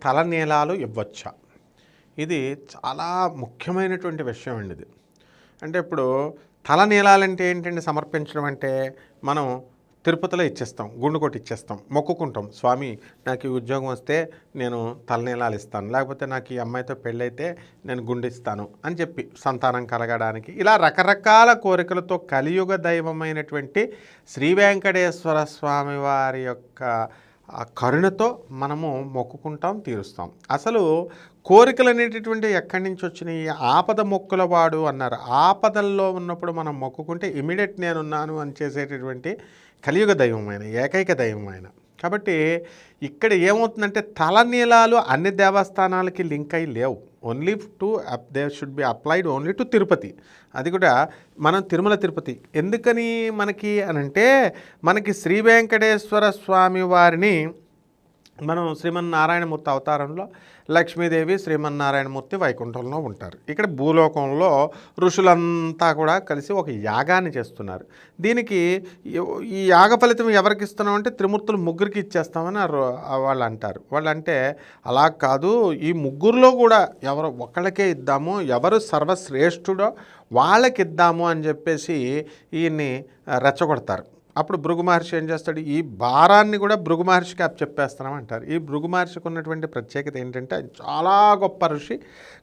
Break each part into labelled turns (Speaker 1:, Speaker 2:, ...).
Speaker 1: తలనీలాలు ఇవ్వచ్చా? ఇది చాలా ముఖ్యమైనటువంటి విషయం అండి ఇది. అంటే ఇప్పుడు తలనీలాలంటే ఏంటండి? సమర్పించడం అంటే మనం తిరుపతిలో ఇచ్చేస్తాం, గుండు కొట్టి ఇచ్చేస్తాం, మొక్కుకుంటాం, స్వామి నాకు ఈ ఉద్యోగం వస్తే నేను తలనీలాలు ఇస్తాను, లేకపోతే నాకు ఈ అమ్మాయితో పెళ్ళైతే నేను గుండు ఇస్తాను అని చెప్పి సంతానం కలగడానికి, ఇలా రకరకాల కోరికలతో కలియుగ దైవమైనటువంటి శ్రీ వెంకటేశ్వర స్వామి వారి యొక్క ఆ కరుణతో మనము మొక్కుకుంటాం, తీరుస్తాం. అసలు కోరికలు అనేటటువంటి ఎక్కడి నుంచి వచ్చినాయి? ఆపద మొక్కుల వాడు అన్నారు. ఆపదల్లో ఉన్నప్పుడు మనం మొక్కుకుంటే ఇమీడియట్ నేనున్నాను అని చేసేటటువంటి కలియుగ దైవమైన, ఏకైక దైవమైన. కాబట్టి ఇక్కడ ఏమవుతుందంటే తలనీలాలు అన్ని దేవస్థానాలకి లింక్ అయి లేవు. Only to they should be applied only to Tirupati. అది కూడా మనం తిరుమల తిరుపతి. ఎందుకని మనకి అనంటే, మనకి శ్రీ వెంకటేశ్వర స్వామి వారిని మనం శ్రీమన్నారాయణమూర్తి అవతారంలో లక్ష్మీదేవి శ్రీమన్నారాయణమూర్తి వైకుంఠంలో ఉంటారు. ఇక్కడ భూలోకంలో ఋషులంతా కూడా కలిసి ఒక యాగాన్ని చేస్తున్నారు. దీనికి ఈ యాగ ఫలితం ఎవరికి ఇస్తున్నామంటే త్రిమూర్తులు ముగ్గురికి ఇచ్చేస్తామని వాళ్ళు అంటారు. వాళ్ళు అంటే అలా కాదు, ఈ ముగ్గురులో కూడా ఎవరు ఒకళ్ళకే ఇద్దాము, ఎవరు సర్వశ్రేష్ఠుడో వాళ్ళకి ఇద్దాము అని చెప్పేసి ఈయన్ని రెచ్చగొడతారు. అప్పుడు భృగు మహర్షి ఏం చేస్తాడు? ఈ భారాన్ని కూడా భృగు మహర్షికి చెప్పేస్తామంటారు. ఈ భృగు మహర్షికి ఉన్నటువంటి ప్రత్యేకత ఏంటంటే, ఆయన చాలా గొప్ప ఋషి.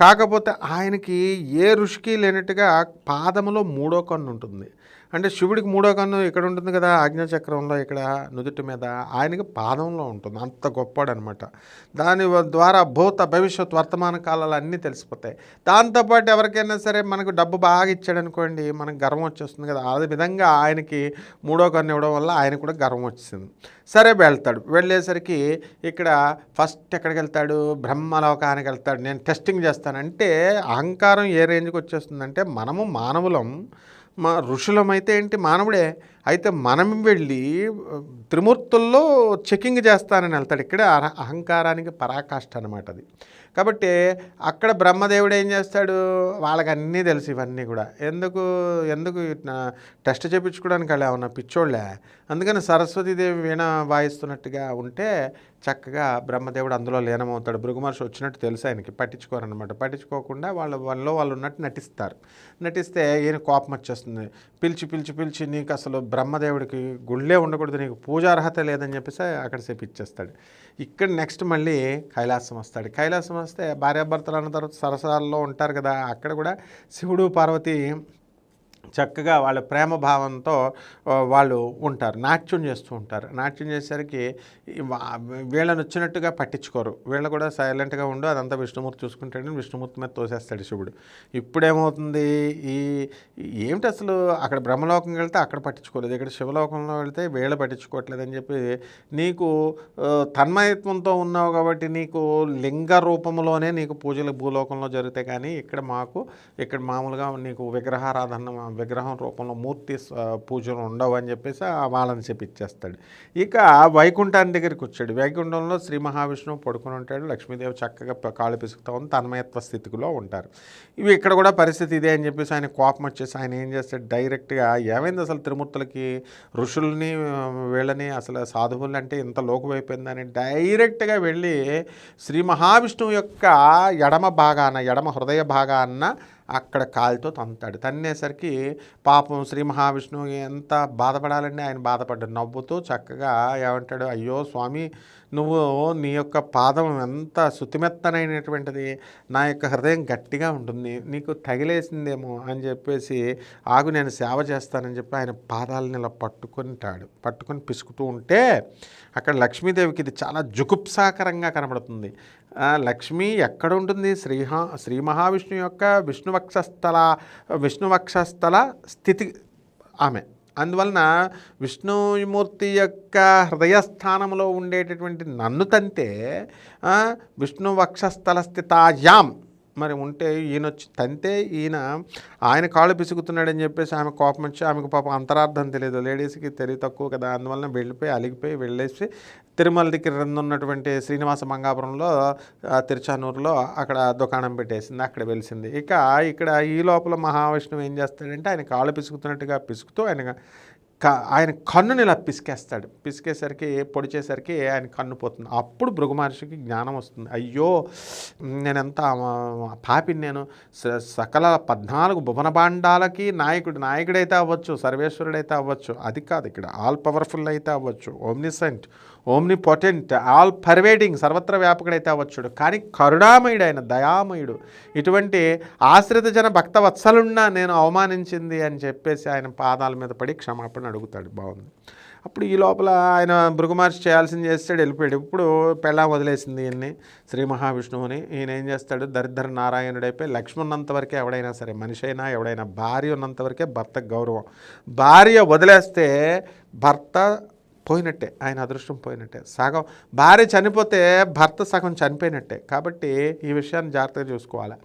Speaker 1: కాకపోతే ఆయనకి ఏ ఋషికి లేనట్టుగా పాదములో 3వ కన్ను ఉంటుంది. అంటే శివుడికి 3వ కన్ను ఇక్కడ ఉంటుంది కదా, ఆజ్ఞాచక్రంలో ఇక్కడ నుదుటి మీద, ఆయనకి పాదంలో ఉంటుంది. అంత గొప్పవాడు అనమాట. దాని ద్వారా భూత భవిష్యత్ వర్తమాన కాలాలు అన్నీ తెలిసిపోతాయి. దాంతోపాటు ఎవరికైనా సరే మనకు డబ్బు బాగా ఇచ్చాడు అనుకోండి, మనకు గర్వం వచ్చేస్తుంది కదా. అదే విధంగా ఆయనకి 3వ కన్ను ఇవ్వడం వల్ల ఆయన కూడా గర్వం వచ్చింది. సరే వెళ్తాడు. వెళ్ళేసరికి ఇక్కడ ఫస్ట్ ఎక్కడికి వెళ్తాడు? బ్రహ్మలోకానికి వెళ్తాడు. నేను టెస్టింగ్ చేస్తానంటే అహంకారం ఏ రేంజ్కి వచ్చేస్తుందంటే, మనము మానవులం, మా ఋషులమైతే ఏంటి మానవుడే, అయితే మనం వెళ్ళి త్రిమూర్తుల్లో చెకింగ్ చేస్తానని వెళ్తాడు. ఇక్కడ అహంకారానికి పరాకాష్ఠ అనమాట అది. కాబట్టి అక్కడ బ్రహ్మదేవుడు ఏం చేస్తాడు? వాళ్ళకి అన్నీ తెలుసు ఇవన్నీ కూడా. ఎందుకు టెస్ట్ చేయించుకోవడానికి వాళ్ళు ఏమన్నా పిచ్చోళ్ళే? అందుకని సరస్వతీదేవి వీణ వాయిస్తున్నట్టుగా ఉంటే చక్కగా బ్రహ్మదేవుడు అందులో లీనమవుతాడు. భృగు మహర్షి వచ్చినట్టు తెలుసు ఆయనకి, పట్టించుకోరనమాట. పట్టించుకోకుండా వాళ్ళలో వాళ్ళు ఉన్నట్టు నటిస్తారు. నటిస్తే ఈయన కోపం వచ్చేస్తుంది. పిలిచి నీకు అసలు బ్రహ్మదేవుడికి గుళ్ళే ఉండకూడదు, నీకు పూజార్హత లేదని చెప్పేసి అక్కడ ఇచ్చేస్తాడు. ఇక్కడ నెక్స్ట్ మళ్ళీ కైలాసం వస్తాడు. కైలాసం వస్తే భార్యాభర్తలు అన్న తర్వాత సరసాల్లో ఉంటారు కదా, అక్కడ కూడా శివుడు పార్వతి చక్కగా వాళ్ళ ప్రేమ భావంతో వాళ్ళు ఉంటారు, నాట్యం చేస్తూ ఉంటారు. నాట్యం చేసేసరికి వీళ్ళని వచ్చినట్టుగా పట్టించుకోరు. వీళ్ళు కూడా సైలెంట్గా ఉండు, అదంతా విష్ణుమూర్తి చూసుకుంటాడని విష్ణుమూర్తి మీద తోసేస్తాడు శివుడు. ఇప్పుడేమవుతుంది? ఏమిటి అసలు అక్కడ బ్రహ్మలోకంకి వెళ్తే అక్కడ పట్టించుకోలేదు, ఇక్కడ శివలోకంలో వెళ్తే వీళ్ళు పట్టించుకోవట్లేదని చెప్పి, నీకు తన్మయత్వంతో ఉన్నావు కాబట్టి నీకు లింగ రూపంలోనే నీకు పూజలు భూలోకంలో జరుగుతాయి, కానీ ఇక్కడ మామూలుగా నీకు విగ్రహం రూపంలో మూర్తి పూజలు ఉండవు అని చెప్పేసి వాళ్ళని చెప్పిచ్చేస్తాడు. ఇక వైకుంఠాన్ని దగ్గరికి వచ్చాడు. వైకుంఠంలో శ్రీ మహావిష్ణువు పడుకుని ఉంటాడు, లక్ష్మీదేవి చక్కగా కాళ్ళు పిసుకుతూ ఉంది, తన్మయత్వ స్థితిలో ఉంటారు. ఇవి ఇక్కడ కూడా పరిస్థితి ఇదే అని చెప్పేసి ఆయన కోపం వచ్చేసి ఆయన ఏం చేస్తాడు? డైరెక్ట్గా ఏమైంది అసలు త్రిమూర్తులకి, ఋషుల్ని వీళ్ళని అసలు సాధువులు అంటే ఇంత లోకువైపోయిందని డైరెక్ట్గా వెళ్ళి శ్రీ మహావిష్ణువు యొక్క ఎడమ హృదయ భాగాన్న అక్కడ కాలుతో తంతాడు. తన్నేసరికి పాపం శ్రీ మహావిష్ణువు ఎంత బాధపడాలండి, ఆయన బాధపడ్డాడు. నవ్వుతూ చక్కగా ఏమంటాడు? అయ్యో స్వామి, నువ్వు నీ యొక్క పాదం ఎంత శుతిమెత్తనైనటువంటిది, నా యొక్క హృదయం గట్టిగా ఉంటుంది, నీకు తగిలేసిందేమో అని చెప్పేసి ఆగు నేను సేవ చేస్తానని చెప్పి ఆయన పాదాలను ఇలా పట్టుకొని పిసుకుతూ ఉంటే అక్కడ లక్ష్మీదేవికి ఇది చాలా జుగుప్సాకరంగా కనబడుతుంది. లక్ష్మి ఎక్కడ ఉంటుంది? శ్రీ మహావిష్ణువు యొక్క విష్ణువక్షస్థల స్థితి ఆమె. అందువలన విష్ణుమూర్తి యొక్క హృదయస్థానంలో ఉండేటటువంటి నన్ను తంతే విష్ణువక్షస్థల స్థితాయాం మరి ఉంటే ఈయన వచ్చి తంతే ఆయన కాళ్ళు పిసుకుతున్నాడని చెప్పేసి ఆమె కోపం వచ్చి, ఆమెకు పాపం అంతరార్థం తెలియదు, లేడీస్కి తెలివి తక్కువ కదా, అందువలన అలిగిపోయి వెళ్ళేసి తిరుమల దగ్గర ఉన్నటువంటి శ్రీనివాస మంగాపురంలో తిరుచానూరులో అక్కడ దుకాణం పెట్టేసింది, అక్కడ వెలిసింది. ఇక్కడ ఈ లోపల మహావిష్ణువు ఏం చేస్తాడంటే ఆయన కాళ్ళు పిసుకుతున్నట్టుగా పిసుకుతూ ఆయన ఆయన కన్నుని ఇలా పిసికేసరికి పొడిచేసరికి ఆయన కన్ను పోతుంది. అప్పుడు భృగు మహర్షికి జ్ఞానం వస్తుంది. అయ్యో, నేనెంత పాపిని, నేను సకల 14 భువన భాండాలకి నాయకుడైతే అవ్వచ్చు, సర్వేశ్వరుడైతే అవ్వచ్చు, అది కాదు ఇక్కడ. ఆల్ పవర్ఫుల్ అయితే అవ్వచ్చు, ఓమ్నిసెంట్, ఓమ్నిపొటెంట్, ఆల్ పర్వేడింగ్, సర్వత్ర వ్యాపకుడైతే అవ్వచ్చుడు. కానీ కరుణామయుడు, ఆయన దయామయుడు. ఇటువంటి ఆశ్రిత జన భక్త వత్సలున్నా నేను అవమానించింది అని చెప్పేసి ఆయన పాదాల మీద పడి క్షమాపణ అడుగుతాడు. బాగుంది. అప్పుడు ఈ లోపల ఆయన భృగు మహర్షి చేయాల్సింది చేస్తాడు, వెళ్ళిపోయాడు. ఇప్పుడు పెళ్ళాం వదిలేసింది ఈయన్ని, శ్రీ మహావిష్ణువుని. ఈయన ఏం చేస్తాడు, దరిద్ర నారాయణుడైపోయి లక్ష్మి ఉన్నంతవరకే ఎవడైనా సరే, మనిషి అయినా ఎవడైనా, భార్య ఉన్నంతవరకే భర్తకు గౌరవం. భార్య వదిలేస్తే భర్త పోయినట్టే, ఆయన అదృష్టం పోయినట్టే. సగం భార్య చనిపోతే భర్త సగం చనిపోయినట్టే. కాబట్టి ఈ విషయాన్ని జాగ్రత్తగా చూసుకోవాలి.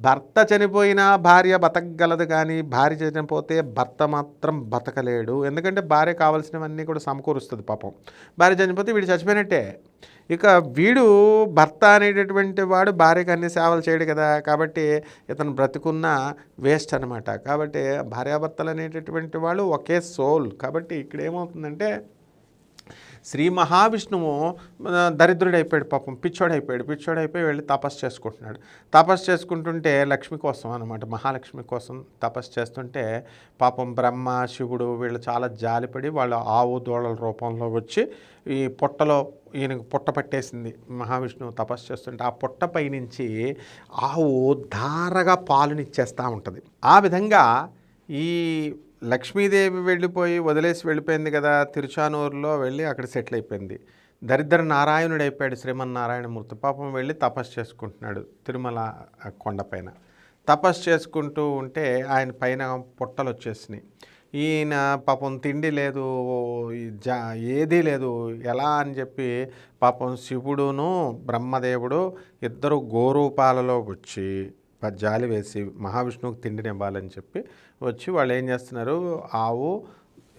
Speaker 1: భర్త చనిపోయినా భార్య బతకగలదు, కానీ భార్య చనిపోతే భర్త మాత్రం బతకలేడు. ఎందుకంటే భార్య కావాల్సినవన్నీ కూడా సమకూరుస్తుంది పాపం. భార్య చనిపోతే వీడు చచ్చిపోయినట్టే. ఇక వీడు భర్త అనేటటువంటి వాడు భార్యకు అన్ని సేవలు చేయడు కదా, కాబట్టి ఇతను బ్రతుకున్న వేస్ట్ అనమాట. కాబట్టి భార్యాభర్తలు అనేటటువంటి వాళ్ళు ఒకే సోల్. కాబట్టి ఇక్కడ ఏమవుతుందంటే, శ్రీ మహావిష్ణువు దరిద్రుడైపోయాడు పాపం, పిచ్చోడైపోయి వెళ్ళి తపస్సు చేసుకుంటున్నాడు. తపస్సు చేసుకుంటుంటే లక్ష్మి కోసం అనమాట, మహాలక్ష్మి కోసం తపస్సు చేస్తుంటే పాపం బ్రహ్మ, శివుడు వీళ్ళు చాలా జాలిపడి వాళ్ళు ఆవు దూడల రూపంలో వచ్చి ఈ పొట్టలో ఈయనకు పొట్ట పట్టేసింది. మహావిష్ణువు తపస్సు చేస్తుంటే ఆ పొట్ట పైనుంచి ఆవు ధారగా పాలునిచ్చేస్తూ ఉంటుంది. ఆ విధంగా ఈ లక్ష్మీదేవి వదిలేసి వెళ్ళిపోయింది కదా, తిరుచానూరులో వెళ్ళి అక్కడ సెటిల్ అయిపోయింది. దరిద్ర నారాయణుడు అయిపోయాడు శ్రీమన్నారాయణమూర్తి. పాపం వెళ్ళి తపస్సు చేసుకుంటున్నాడు తిరుమల కొండపైన. తపస్సు చేసుకుంటూ ఉంటే ఆయన పైన పొట్టలు వచ్చేసినాయి. ఈయన పాపం తిండి లేదు, ఏదీ లేదు, ఎలా అని చెప్పి పాపం శివుడును బ్రహ్మదేవుడు ఇద్దరు గోరూపాలలో వచ్చి జాలి వేసి మహావిష్ణువుకి తిండినివ్వాలని చెప్పి వచ్చి వాళ్ళు ఏం చేస్తున్నారు, ఆవు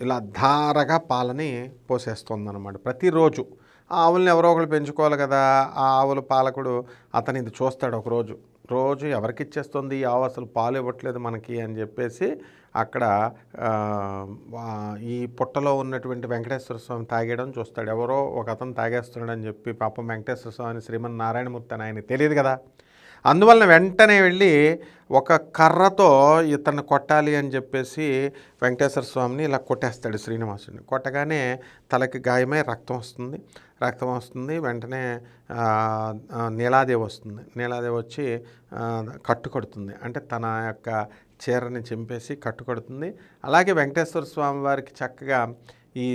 Speaker 1: ఇలా ధారగా పాలని పోసేస్తుందన్నమాట ప్రతిరోజు. ఆ ఆవుల్ని ఎవరో ఒకరు పెంచుకోవాలి కదా. ఆ ఆవుల పాలకుడు అతను ఇది చూస్తాడు ఒకరోజు. రోజు ఎవరికి ఇచ్చేస్తుంది ఈ ఆవు, అసలు పాలు ఇవ్వట్లేదు మనకి అని చెప్పేసి అక్కడ ఈ పుట్టలో ఉన్నటువంటి వెంకటేశ్వర స్వామి తాగేయడం చూస్తాడు. ఎవరో ఒక అతను తాగేస్తున్నాడని చెప్పి పాపం వెంకటేశ్వర స్వామి శ్రీమన్నారాయణమూర్తి అని ఆయన తెలియదు కదా. అందువలన వెంటనే వెళ్ళి ఒక కర్రతో ఇతన్ని కొట్టాలి అని చెప్పేసి వెంకటేశ్వర స్వామిని ఇలా కొట్టేస్తాడు శ్రీనివాసుడిని. కొట్టగానే తలకి గాయమై రక్తం వస్తుంది. వెంటనే నీలాదేవి వస్తుంది. నీలాదేవి వచ్చి కట్టుకొడుతుంది. అంటే తన యొక్క చీరని చింపేసి కట్టుకొడుతుంది. అలాగే వెంకటేశ్వర స్వామి వారికి చక్కగా ఈ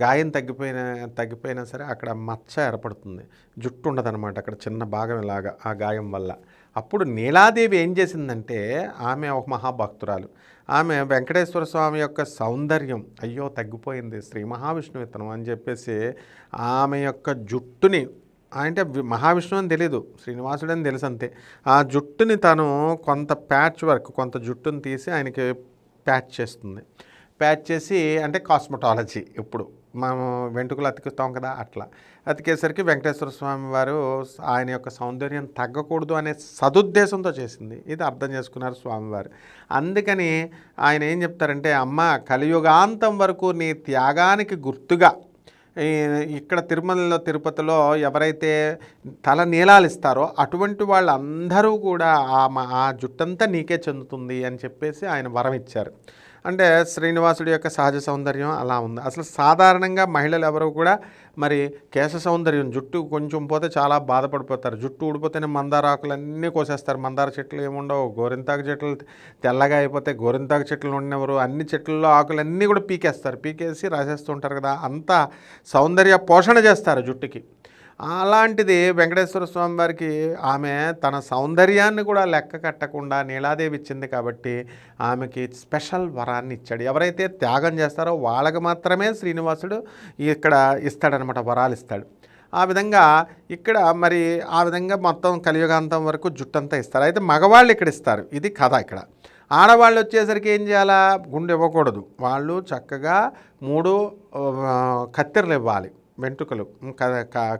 Speaker 1: గాయం తగ్గిపోయినా సరే అక్కడ మచ్చ ఏర్పడుతుంది, జుట్టు ఉండదన్నమాట అక్కడ చిన్న భాగం ఇలాగా ఆ గాయం వల్ల. అప్పుడు నీలాదేవి ఏం చేసిందంటే, ఆమె ఒక మహాభక్తురాలు. ఆమె వెంకటేశ్వర స్వామి యొక్క సౌందర్యం అయ్యో తగ్గిపోయింది, శ్రీ మహావిష్ణువు ఇతను అని చెప్పేసి ఆమె యొక్క జుట్టుని, అంటే మహావిష్ణువు అని తెలీదు, శ్రీనివాసుడు అని తెలుసు అంతే. ఆ జుట్టుని తను కొంత ప్యాచ్ వర్క్, కొంత జుట్టుని తీసి ఆయనకి ప్యాచ్ చేస్తుంది. ప్యాచ్ చేసి, అంటే కాస్మెటాలజీ, ఇప్పుడు మనం వెంట్రుకలు అతికిస్తాం కదా, అట్లా అతికేసరికి వెంకటేశ్వర స్వామి వారు ఆయన యొక్క సౌందర్యం తగ్గకూడదు అనే సదుద్దేశంతో చేసింది. ఇది అర్థం చేసుకున్నారు స్వామివారు. అందుకని ఆయన ఏం చెప్తారంటే, అమ్మ కలియుగాంతం వరకు నీ త్యాగానికి గుర్తుగా ఇక్కడ తిరుపతిలో ఎవరైతే తల నీలాలు ఇస్తారో అటువంటి వాళ్ళందరూ కూడా ఆ జుట్టంతా నీకే చెందుతుంది అని చెప్పేసి ఆయన వరం ఇచ్చారు. అంటే శ్రీనివాసుడి యొక్క సహజ సౌందర్యం అలా ఉంది. అసలు సాధారణంగా మహిళలు ఎవరు కూడా మరి కేశ సౌందర్యం, జుట్టు కొంచెం పోతే చాలా బాధపడిపోతారు. జుట్టు ఊడిపోతేనే మందార ఆకులన్నీ కోసేస్తారు. మందార చెట్లు ఏముండవు, గోరింతాకు చెట్లు తెల్లగా అయిపోతే గోరింతాకు చెట్లు ఉండేవారు, అన్ని చెట్లలో ఆకులన్నీ కూడా పీకేసి రాసేస్తూ ఉంటారు కదా. అంతా సౌందర్య పోషణ చేస్తారు జుట్టుకి. అలాంటిది వెంకటేశ్వర స్వామి వారికి ఆమె తన సౌందర్యాన్ని కూడా లెక్క కట్టకుండా నీలాదేవి ఇచ్చింది కాబట్టి ఆమెకి స్పెషల్ వరాన్ని ఇచ్చాడు. ఎవరైతే త్యాగం చేస్తారో వాళ్ళకి మాత్రమే శ్రీనివాసుడు ఇక్కడ ఇస్తాడనమాట, వరాలు ఇస్తాడు. ఆ విధంగా ఇక్కడ మరి ఆ విధంగా మొత్తం కలియుగాంతం వరకు జుట్టంతా ఇస్తారు. అయితే మగవాళ్ళు ఇక్కడ ఇస్తారు, ఇది కథ. ఇక్కడ ఆడవాళ్ళు వచ్చేసరికి ఏం చేయాలా, గుండె ఇవ్వకూడదు. వాళ్ళు చక్కగా 3 కత్తెరలు ఇవ్వాలి, వెంట్రుకలు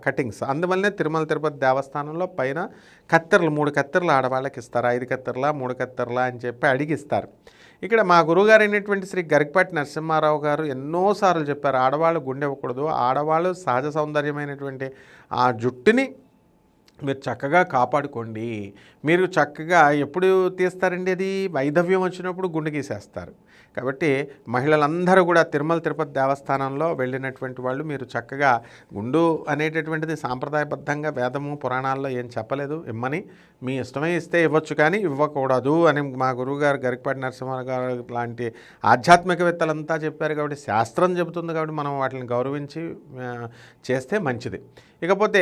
Speaker 1: కటింగ్స్. అందువల్లనే తిరుమల తిరుపతి దేవస్థానంలో పైన కత్తెరలు 3 కత్తెరలు ఆడవాళ్ళకి ఇస్తారు. 5 కత్తెరలా 3 కత్తెరలా అని చెప్పి అడిగిస్తారు. ఇక్కడ మా గురువుగారు అయినటువంటి శ్రీ గరికపాటి నరసింహారావు గారు ఎన్నోసార్లు చెప్పారు, ఆడవాళ్ళు గుండె ఇవ్వకూడదు, ఆడవాళ్ళు సహజ సౌందర్యమైనటువంటి ఆ జుట్టుని మీరు చక్కగా కాపాడుకోండి. మీరు చక్కగా ఎప్పుడు తీస్తారండి, అది వైధవ్యం వచ్చినప్పుడు గుండె గీసేస్తారు. కాబట్టి మహిళలందరూ కూడా తిరుమల తిరుపతి దేవస్థానంలో వెళ్ళినటువంటి వాళ్ళు మీరు చక్కగా గుండు అనేటటువంటిది సాంప్రదాయబద్ధంగా వేదము పురాణాల్లో ఏం చెప్పలేదు, ఇమ్మని. మీ ఇష్టమే ఇస్తే ఇవ్వచ్చు కానీ ఇవ్వకూడదు అని మా గురువుగారు గరికపాటి నరసింహారావు గారు లాంటి ఆధ్యాత్మికవేత్తలంతా చెప్పారు. కాబట్టి శాస్త్రం చెబుతుంది, కాబట్టి మనం వాటిని గౌరవించి చేస్తే మంచిది. ఇకపోతే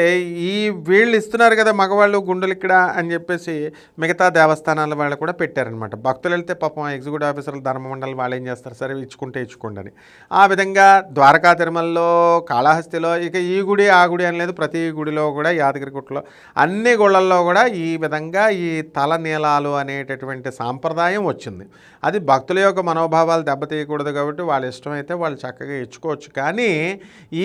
Speaker 1: ఈ వీళ్ళు ఇస్తున్నారు కదా మగవాళ్ళు గుండెలు ఇక్కడ అని చెప్పేసి మిగతా దేవస్థానాల వాళ్ళు కూడా పెట్టారనమాట. భక్తులు వెళ్తే పాపం ఎగ్జిక్యూటివ్ ఆఫీసర్లు ధర్మమండలి వాళ్ళు ఏం చేస్తారు, సరే ఇచ్చుకుంటే ఇచ్చుకోండి అని. ఆ విధంగా ద్వారకా తిరుమలలో, కాళహస్తిలో, ఇక ఈ గుడి ఆ గుడి అని లేదు, ప్రతి గుడిలో కూడా యాదగిరిగుట్టలో అన్ని గుళ్ళల్లో కూడా ఈ విధంగా ఈ తల నీలాలు అనేటటువంటి సాంప్రదాయం వచ్చింది. అది భక్తుల యొక్క మనోభావాలు దెబ్బతీయకూడదు కాబట్టి వాళ్ళ ఇష్టమైతే వాళ్ళు చక్కగా ఇచ్చుకోవచ్చు. కానీ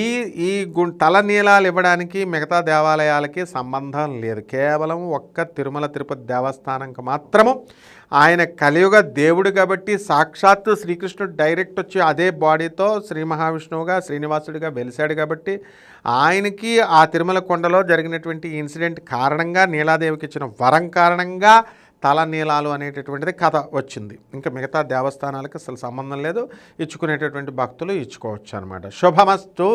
Speaker 1: ఈ తల నీలాలు ఇవ్వడానికి మిగతా దేవాలయాలకి సంబంధం లేదు. కేవలం ఒక్క తిరుమల తిరుపతి దేవస్థానంకి మాత్రము ఆయన కలియుగ దేవుడు కాబట్టి సాక్షాత్తు శ్రీకృష్ణుడు డైరెక్ట్ వచ్చి అదే బాడీతో శ్రీ మహావిష్ణువుగా శ్రీనివాసుడిగా వెలిశాడు కాబట్టి ఆయనకి ఆ తిరుమల కొండలో జరిగినటువంటి ఇన్సిడెంట్ కారణంగా నీలాదేవికి ఇచ్చిన వరం కారణంగా తల నీలాలు అనేటటువంటిది కథ వచ్చింది. ఇంకా మిగతా దేవస్థానాలకు అసలు సంబంధం లేదు, ఇచ్చుకునేటటువంటి భక్తులు ఇచ్చుకోవచ్చు అనమాట. శుభమస్తు.